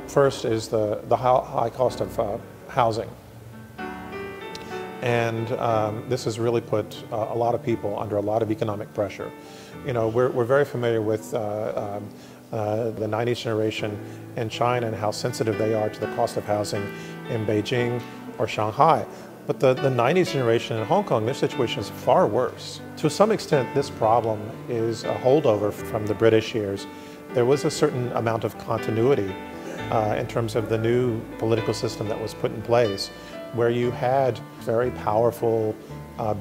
First is the high cost of housing. And this has really put a lot of people under a lot of economic pressure. You know, we're very familiar with the 90s generation in China and how sensitive they are to the cost of housing in Beijing or Shanghai. But the 90s generation in Hong Kong, their situation is far worse. To some extent, this problem is a holdover from the British years. There was a certain amount of continuity in terms of the new political system that was put in place, where you had very powerful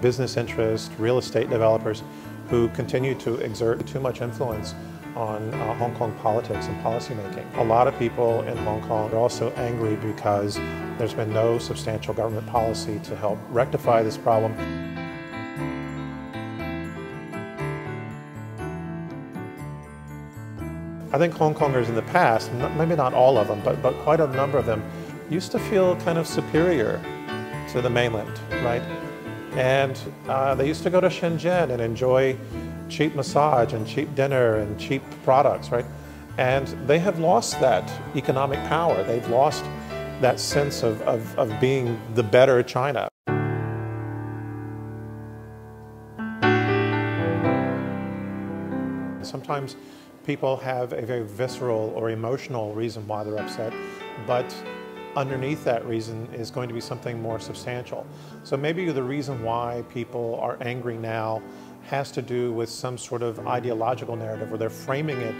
business interests, real estate developers who continued to exert too much influence on Hong Kong politics and policymaking. A lot of people in Hong Kong are also angry because there's been no substantial government policy to help rectify this problem. I think Hong Kongers in the past, maybe not all of them, but quite a number of them, used to feel kind of superior to the mainland, right? And they used to go to Shenzhen and enjoy cheap massage and cheap dinner and cheap products, right? And they have lost that economic power. They've lost that sense of being the better China. Sometimes people have a very visceral or emotional reason why they're upset, but underneath that reason is going to be something more substantial. So maybe the reason why people are angry now has to do with some sort of ideological narrative, or they're framing it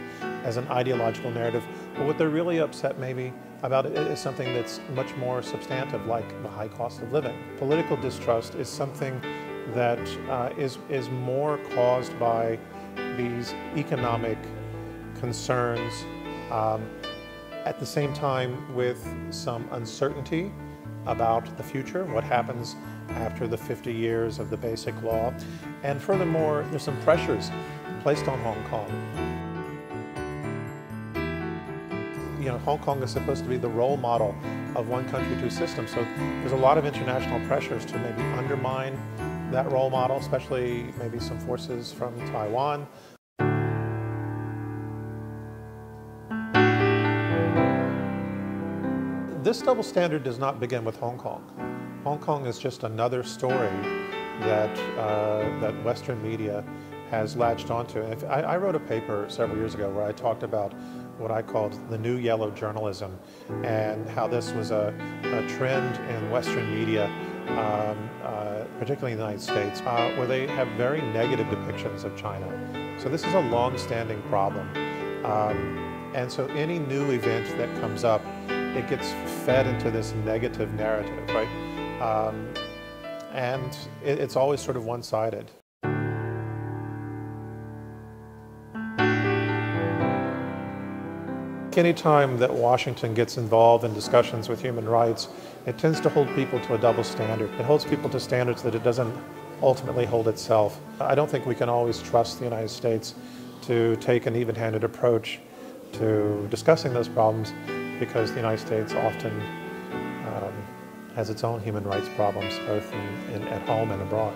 as an ideological narrative. But what they're really upset maybe about it is something that's much more substantive, like the high cost of living. Political distrust is something that is more caused by these economic concerns, at the same time with some uncertainty about the future, what happens after the 50 years of the Basic Law. And furthermore, there's some pressures placed on Hong Kong. You know, Hong Kong is supposed to be the role model of one country, two systems. So there's a lot of international pressures to maybe undermine that role model, especially maybe some forces from Taiwan. This double standard does not begin with Hong Kong. Hong Kong is just another story that Western media has latched onto. I wrote a paper several years ago where I talked about what I called the new yellow journalism, and how this was a trend in Western media, particularly in the United States, where they have very negative depictions of China. So this is a long-standing problem. And so any new event that comes up, it gets fed into this negative narrative, right? And it's always sort of one-sided. Anytime that Washington gets involved in discussions with human rights, it tends to hold people to a double standard. It holds people to standards that it doesn't ultimately hold itself. I don't think we can always trust the United States to take an even-handed approach to discussing those problems, because the United States often has its own human rights problems, both at home and abroad.